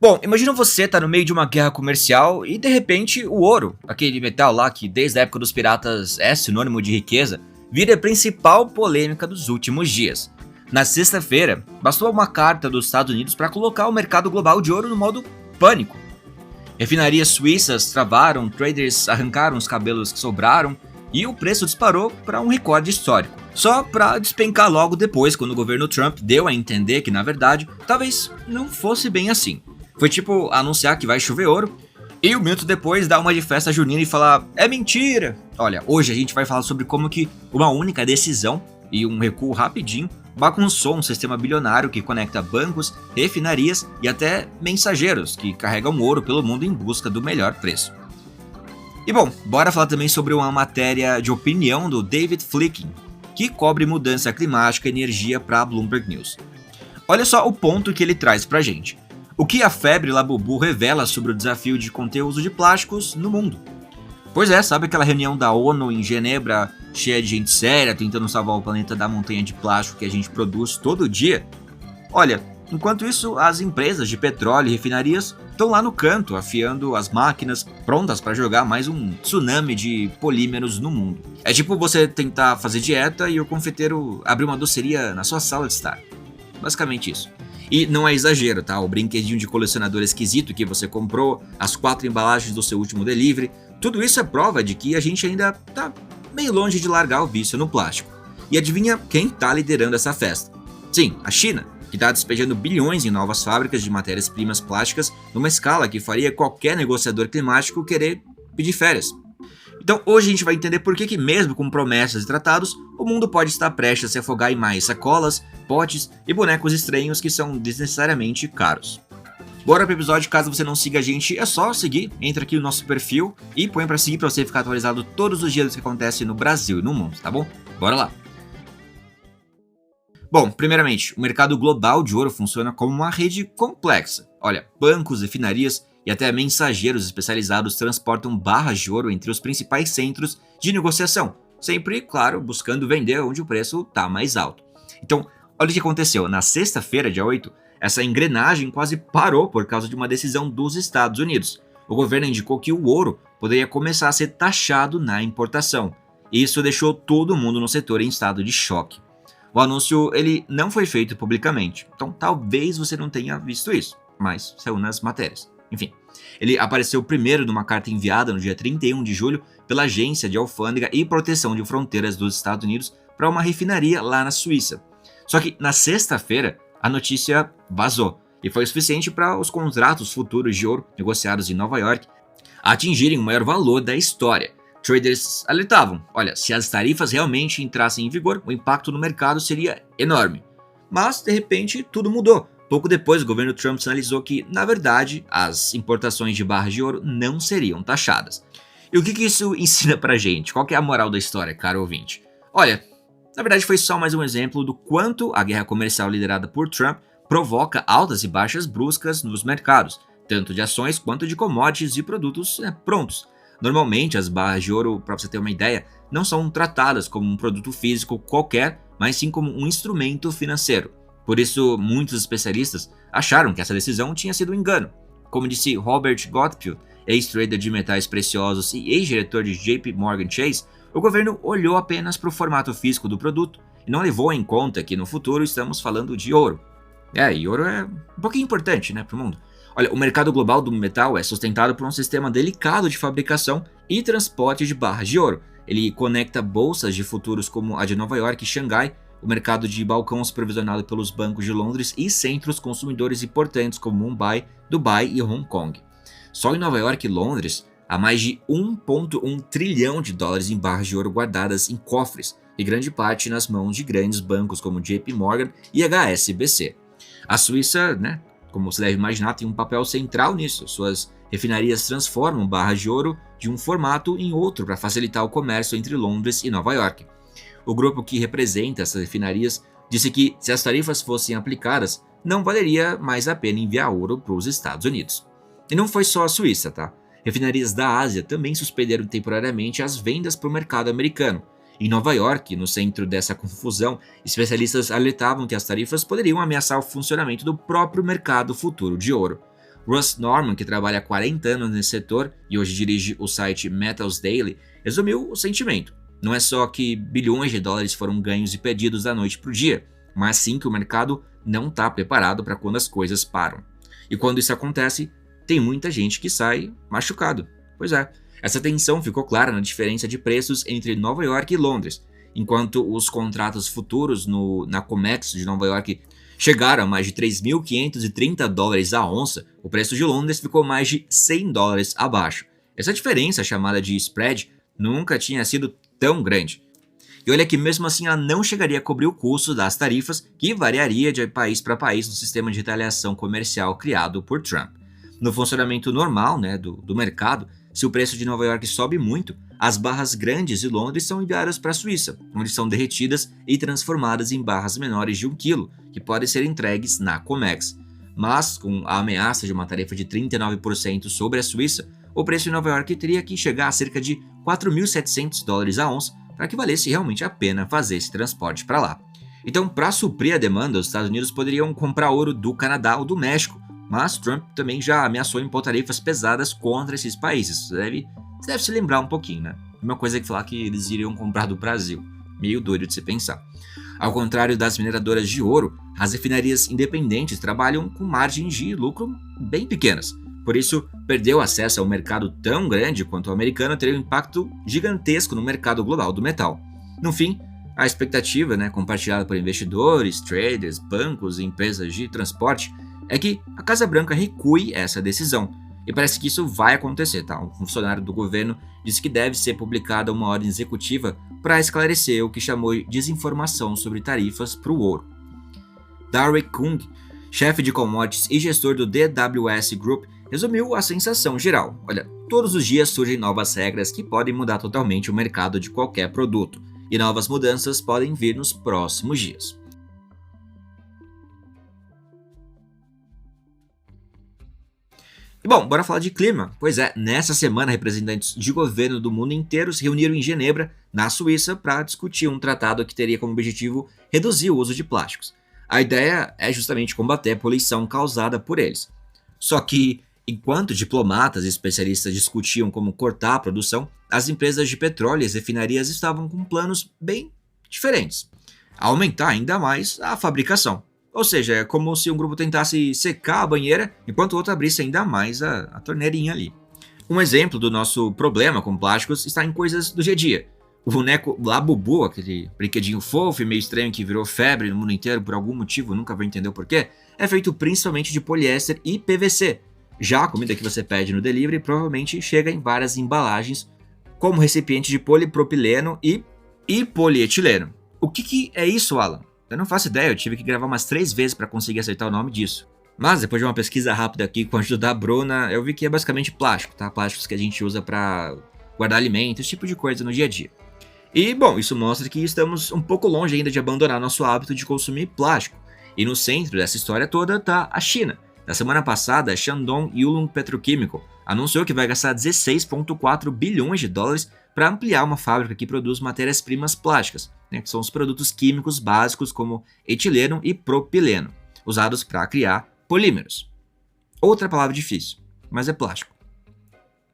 Bom, imagina você tá no meio de uma guerra comercial e de repente o ouro, aquele metal lá que desde a época dos piratas é sinônimo de riqueza, vira a principal polêmica dos últimos dias. Na sexta-feira, bastou uma carta dos Estados Unidos para colocar o mercado global de ouro no modo pânico. Refinarias suíças travaram, traders arrancaram os cabelos que sobraram e o preço disparou para um recorde histórico. Só para despencar logo depois, quando o governo Trump deu a entender que, na verdade, talvez não fosse bem assim. Foi tipo anunciar que vai chover ouro e um minuto depois dar uma de festa junina e falar: é mentira! Olha, hoje a gente vai falar sobre como que uma única decisão e um recuo rapidinho bagunçou um sistema bilionário que conecta bancos, refinarias e até mensageiros que carregam ouro pelo mundo em busca do melhor preço. E bom, bora falar também sobre uma matéria de opinião do David Flicking, que cobre mudança climática e energia para a Bloomberg News. Olha só o ponto que ele traz pra gente. O que a febre Labubu revela sobre o desafio de conter o uso de plásticos no mundo? Pois é, sabe aquela reunião da ONU em Genebra, cheia de gente séria, tentando salvar o planeta da montanha de plástico que a gente produz todo dia? Olha, enquanto isso, as empresas de petróleo e refinarias estão lá no canto, afiando as máquinas, prontas para jogar mais um tsunami de polímeros no mundo. É tipo você tentar fazer dieta e o confeiteiro abrir uma doceria na sua sala de estar. Basicamente isso. E não é exagero, tá? O brinquedinho de colecionador esquisito que você comprou, as 4 embalagens do seu último delivery, tudo isso é prova de que a gente ainda tá meio longe de largar o vício no plástico. E adivinha quem tá liderando essa festa? Sim, a China, que tá despejando bilhões em novas fábricas de matérias-primas plásticas numa escala que faria qualquer negociador climático querer pedir férias. Então hoje a gente vai entender por que mesmo com promessas e tratados, o mundo pode estar prestes a se afogar em mais sacolas, potes e bonecos estranhos que são desnecessariamente caros. Bora pro episódio, caso você não siga a gente, é só seguir, entra aqui no nosso perfil e põe pra seguir pra você ficar atualizado todos os dias do que acontece no Brasil e no mundo, tá bom? Bora lá! Bom, primeiramente, o mercado global de ouro funciona como uma rede complexa. Olha, bancos, refinarias e até mensageiros especializados transportam barras de ouro entre os principais centros de negociação, sempre, claro, buscando vender onde o preço está mais alto. Então, olha o que aconteceu. Na sexta-feira, dia 8, essa engrenagem quase parou por causa de uma decisão dos Estados Unidos. O governo indicou que o ouro poderia começar a ser taxado na importação. Isso deixou todo mundo no setor em estado de choque. O anúncio ele não foi feito publicamente, então talvez você não tenha visto isso, mas saiu nas matérias. Enfim, ele apareceu primeiro numa carta enviada no dia 31 de julho pela Agência de Alfândega e Proteção de Fronteiras dos Estados Unidos para uma refinaria lá na Suíça. Só que na sexta-feira a notícia vazou e foi suficiente para os contratos futuros de ouro negociados em Nova York atingirem o maior valor da história. Traders alertavam, olha, se as tarifas realmente entrassem em vigor, o impacto no mercado seria enorme. Mas, de repente, tudo mudou. Pouco depois, o governo Trump sinalizou que, na verdade, as importações de barras de ouro não seriam taxadas. E o que isso ensina pra gente? Qual que é a moral da história, caro ouvinte? Olha, na verdade foi só mais um exemplo do quanto a guerra comercial liderada por Trump provoca altas e baixas bruscas nos mercados, tanto de ações quanto de commodities e produtos prontos. Normalmente, as barras de ouro, para você ter uma ideia, não são tratadas como um produto físico qualquer, mas sim como um instrumento financeiro. Por isso, muitos especialistas acharam que essa decisão tinha sido um engano. Como disse Robert Gottfield, ex-trader de metais preciosos e ex-diretor de JP Morgan Chase, o governo olhou apenas para o formato físico do produto e não levou em conta que no futuro estamos falando de ouro. E ouro é um pouquinho importante, para o mundo. Olha, o mercado global do metal é sustentado por um sistema delicado de fabricação e transporte de barras de ouro. Ele conecta bolsas de futuros como a de Nova York e Xangai, o mercado de balcão supervisionado pelos bancos de Londres e centros consumidores importantes como Mumbai, Dubai e Hong Kong. Só em Nova York e Londres, há mais de 1,1 trilhão de dólares em barras de ouro guardadas em cofres, e grande parte nas mãos de grandes bancos como JP Morgan e HSBC. A Suíça, como você deve imaginar, tem um papel central nisso. Suas refinarias transformam barras de ouro de um formato em outro para facilitar o comércio entre Londres e Nova York. O grupo que representa essas refinarias disse que, se as tarifas fossem aplicadas, não valeria mais a pena enviar ouro para os Estados Unidos. E não foi só a Suíça, tá? Refinarias da Ásia também suspenderam temporariamente as vendas para o mercado americano. Em Nova York, no centro dessa confusão, especialistas alertavam que as tarifas poderiam ameaçar o funcionamento do próprio mercado futuro de ouro. Russ Norman, que trabalha há 40 anos nesse setor e hoje dirige o site Metals Daily, resumiu o sentimento. Não é só que bilhões de dólares foram ganhos e perdidos da noite para o dia, mas sim que o mercado não está preparado para quando as coisas param. E quando isso acontece, tem muita gente que sai machucado. Pois é, essa tensão ficou clara na diferença de preços entre Nova York e Londres. Enquanto os contratos futuros na COMEX de Nova York chegaram a mais de 3.530 dólares a onça, o preço de Londres ficou mais de 100 dólares abaixo. Essa diferença, chamada de spread, nunca tinha sido tão grande. E olha que mesmo assim ela não chegaria a cobrir o custo das tarifas, que variaria de país para país no sistema de retaliação comercial criado por Trump. No funcionamento normal, do mercado, se o preço de Nova York sobe muito, as barras grandes de Londres são enviadas para a Suíça, onde são derretidas e transformadas em barras menores de 1 kg, que podem ser entregues na COMEX. Mas, com a ameaça de uma tarifa de 39% sobre a Suíça, o preço em Nova York teria que chegar a cerca de 4.700 dólares a onça para que valesse realmente a pena fazer esse transporte para lá. Então, para suprir a demanda, os Estados Unidos poderiam comprar ouro do Canadá ou do México, mas Trump também já ameaçou impor tarifas pesadas contra esses países. Você deve se lembrar um pouquinho, né? Uma coisa que falar que eles iriam comprar do Brasil. Meio doido de se pensar. Ao contrário das mineradoras de ouro, as refinarias independentes trabalham com margens de lucro bem pequenas. Por isso, perder o acesso a um mercado tão grande quanto o americano teria um impacto gigantesco no mercado global do metal. No fim, a expectativa, compartilhada por investidores, traders, bancos e empresas de transporte, é que a Casa Branca recue essa decisão. E parece que isso vai acontecer, tá? Um funcionário do governo disse que deve ser publicada uma ordem executiva para esclarecer o que chamou de desinformação sobre tarifas para o ouro. Derek Kung, chefe de commodities e gestor do DWS Group, resumiu a sensação geral. Olha, todos os dias surgem novas regras que podem mudar totalmente o mercado de qualquer produto, e novas mudanças podem vir nos próximos dias. E bom, bora falar de clima. Pois é, nessa semana representantes de governo do mundo inteiro se reuniram em Genebra, na Suíça, para discutir um tratado que teria como objetivo reduzir o uso de plásticos. A ideia é justamente combater a poluição causada por eles. Só que, enquanto diplomatas e especialistas discutiam como cortar a produção, as empresas de petróleo e as refinarias estavam com planos bem diferentes. Aumentar ainda mais a fabricação. Ou seja, é como se um grupo tentasse secar a banheira, enquanto o outro abrisse ainda mais a torneirinha ali. Um exemplo do nosso problema com plásticos está em coisas do dia a dia. O boneco Labubu, aquele brinquedinho fofo e meio estranho que virou febre no mundo inteiro por algum motivo, nunca vou entender o porquê, é feito principalmente de poliéster e PVC. Já a comida que você pede no delivery provavelmente chega em várias embalagens, como recipiente de polipropileno e polietileno. O que é isso, Alan? Eu não faço ideia, eu tive que gravar umas 3 vezes para conseguir acertar o nome disso. Mas depois de uma pesquisa rápida aqui com a ajuda da Bruna, eu vi que é basicamente plástico, tá? Plásticos que a gente usa para guardar alimentos, esse tipo de coisa no dia a dia. E, bom, isso mostra que estamos um pouco longe ainda de abandonar nosso hábito de consumir plástico. E no centro dessa história toda está a China. Na semana passada, a Shandong Yulong Petrochemical anunciou que vai gastar 16,4 bilhões de dólares para ampliar uma fábrica que produz matérias-primas plásticas, que são os produtos químicos básicos como etileno e propileno, usados para criar polímeros. Outra palavra difícil, mas é plástico.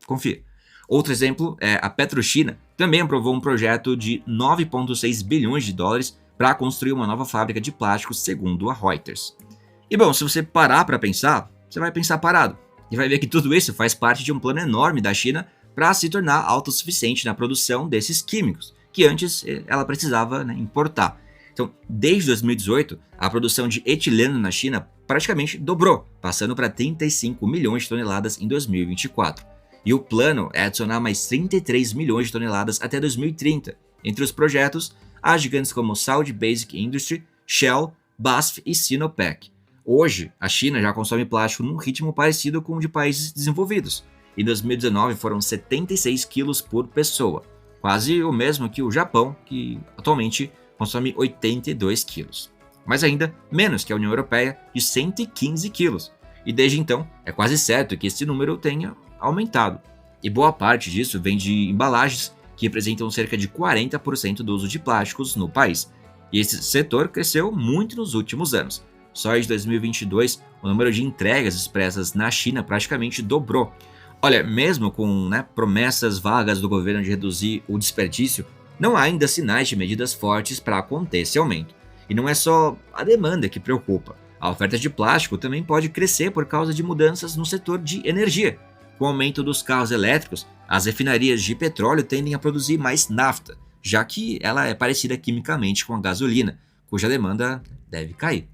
Confia. Outro exemplo é a PetroChina, também aprovou um projeto de 9,6 bilhões de dólares para construir uma nova fábrica de plásticos, segundo a Reuters. E bom, se você parar para pensar, você vai pensar parado. E vai ver que tudo isso faz parte de um plano enorme da China para se tornar autossuficiente na produção desses químicos, que antes ela precisava importar. Então, desde 2018, a produção de etileno na China praticamente dobrou, passando para 35 milhões de toneladas em 2024. E o plano é adicionar mais 33 milhões de toneladas até 2030. Entre os projetos, há gigantes como Saudi Basic Industry, Shell, BASF e Sinopec. Hoje, a China já consome plástico num ritmo parecido com o de países desenvolvidos. Em 2019 foram 76 quilos por pessoa, quase o mesmo que o Japão, que atualmente consome 82 quilos. Mas ainda menos que a União Europeia, de 115 quilos. E desde então, é quase certo que esse número tenha aumentado. E boa parte disso vem de embalagens, que representam cerca de 40% do uso de plásticos no país. E esse setor cresceu muito nos últimos anos. Só em 2022, o número de entregas expressas na China praticamente dobrou. Olha, mesmo com promessas vagas do governo de reduzir o desperdício, não há ainda sinais de medidas fortes para conter esse aumento. E não é só a demanda que preocupa. A oferta de plástico também pode crescer por causa de mudanças no setor de energia. Com o aumento dos carros elétricos, as refinarias de petróleo tendem a produzir mais nafta, já que ela é parecida quimicamente com a gasolina, cuja demanda deve cair.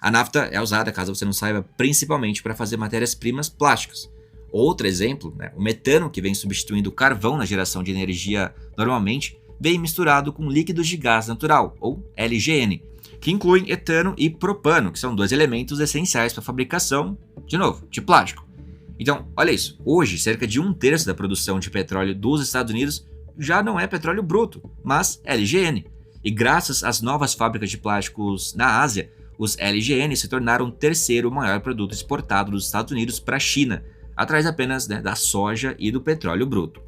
A nafta é usada, caso você não saiba, principalmente para fazer matérias-primas plásticas. Outro exemplo, o metano, que vem substituindo o carvão na geração de energia normalmente, vem misturado com líquidos de gás natural, ou LGN, que incluem etano e propano, que são 2 elementos essenciais para a fabricação, de plástico. Então, olha isso, hoje cerca de 1/3 da produção de petróleo dos Estados Unidos já não é petróleo bruto, mas LGN. E graças às novas fábricas de plásticos na Ásia, os LGN se tornaram o 3º maior produto exportado dos Estados Unidos para a China, atrás apenas da soja e do petróleo bruto.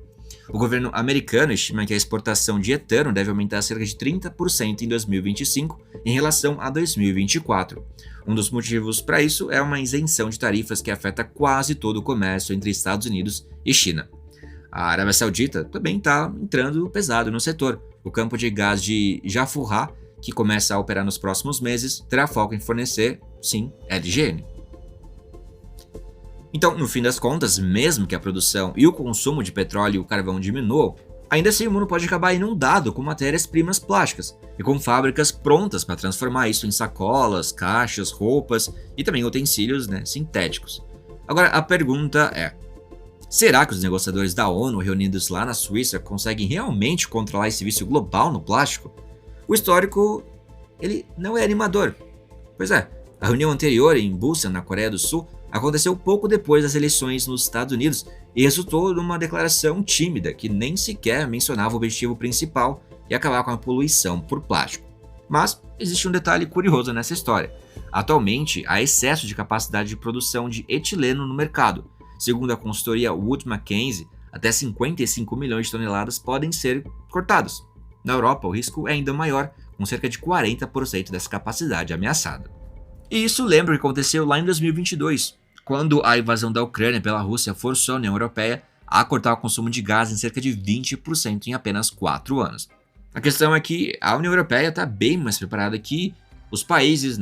O governo americano estima que a exportação de etano deve aumentar cerca de 30% em 2025 em relação a 2024. Um dos motivos para isso é uma isenção de tarifas que afeta quase todo o comércio entre Estados Unidos e China. A Arábia Saudita também está entrando pesado no setor. O campo de gás de Jafurah, que começa a operar nos próximos meses, terá foco em fornecer, sim, LGN. Então, no fim das contas, mesmo que a produção e o consumo de petróleo e o carvão diminuam, ainda assim o mundo pode acabar inundado com matérias-primas plásticas e com fábricas prontas para transformar isso em sacolas, caixas, roupas e também utensílios sintéticos. Agora, a pergunta é: será que os negociadores da ONU reunidos lá na Suíça conseguem realmente controlar esse vício global no plástico? O histórico, ele não é animador. Pois é, a reunião anterior em Busan, na Coreia do Sul, aconteceu pouco depois das eleições nos Estados Unidos e resultou numa declaração tímida que nem sequer mencionava o objetivo principal, que é acabar com a poluição por plástico. Mas existe um detalhe curioso nessa história. Atualmente, há excesso de capacidade de produção de etileno no mercado. Segundo a consultoria Wood Mackenzie, até 55 milhões de toneladas podem ser cortadas. Na Europa, o risco é ainda maior, com cerca de 40% dessa capacidade ameaçada. E isso lembra o que aconteceu lá em 2022, quando a invasão da Ucrânia pela Rússia forçou a União Europeia a cortar o consumo de gás em cerca de 20% em apenas 4 anos. A questão é que a União Europeia está bem mais preparada que os países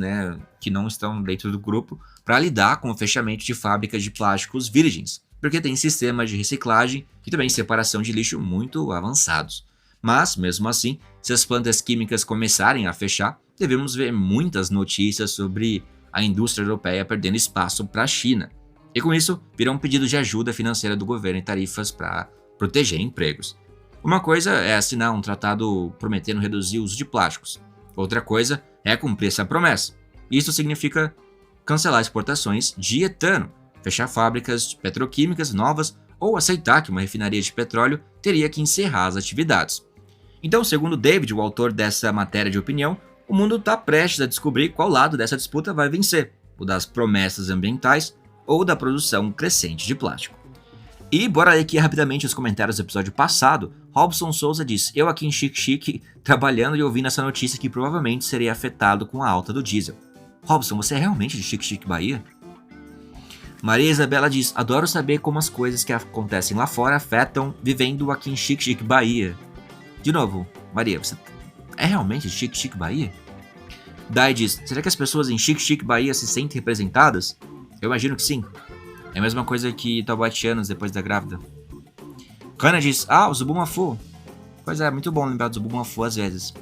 que não estão dentro do grupo para lidar com o fechamento de fábricas de plásticos virgens, porque tem sistemas de reciclagem e também separação de lixo muito avançados. Mas, mesmo assim, se as plantas químicas começarem a fechar, devemos ver muitas notícias sobre a indústria europeia perdendo espaço para a China. E com isso, virá um pedido de ajuda financeira do governo e tarifas para proteger empregos. Uma coisa é assinar um tratado prometendo reduzir o uso de plásticos. Outra coisa é cumprir essa promessa. Isso significa cancelar exportações de etano, fechar fábricas petroquímicas novas ou aceitar que uma refinaria de petróleo teria que encerrar as atividades. Então, segundo David, o autor dessa matéria de opinião, o mundo está prestes a descobrir qual lado dessa disputa vai vencer, o das promessas ambientais ou da produção crescente de plástico. E bora ler aqui rapidamente os comentários do episódio passado. Robson Souza diz: eu aqui em Xique trabalhando e ouvindo essa notícia que provavelmente serei afetado com a alta do diesel. Robson, você é realmente de Xique, Bahia? Maria Isabela diz: adoro saber como as coisas que acontecem lá fora afetam vivendo aqui em Xique, Bahia. De novo, Maria, você é realmente de Xique, Bahia? Dai diz: será que as pessoas em Xique, Bahia se sentem representadas? Eu imagino que sim. É a mesma coisa que taubatianos depois da grávida. Kana diz: o Zubumafu. Pois é, muito bom lembrar do Zubumafu às vezes.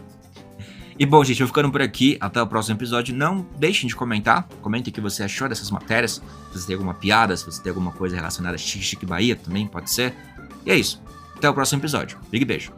E bom, gente, eu vou ficando por aqui. Até o próximo episódio. Não deixem de comentar. Comentem o que você achou dessas matérias. Se você tem alguma piada, se você tem alguma coisa relacionada a Xique, Bahia também pode ser. E é isso. Até o próximo episódio. Big beijo.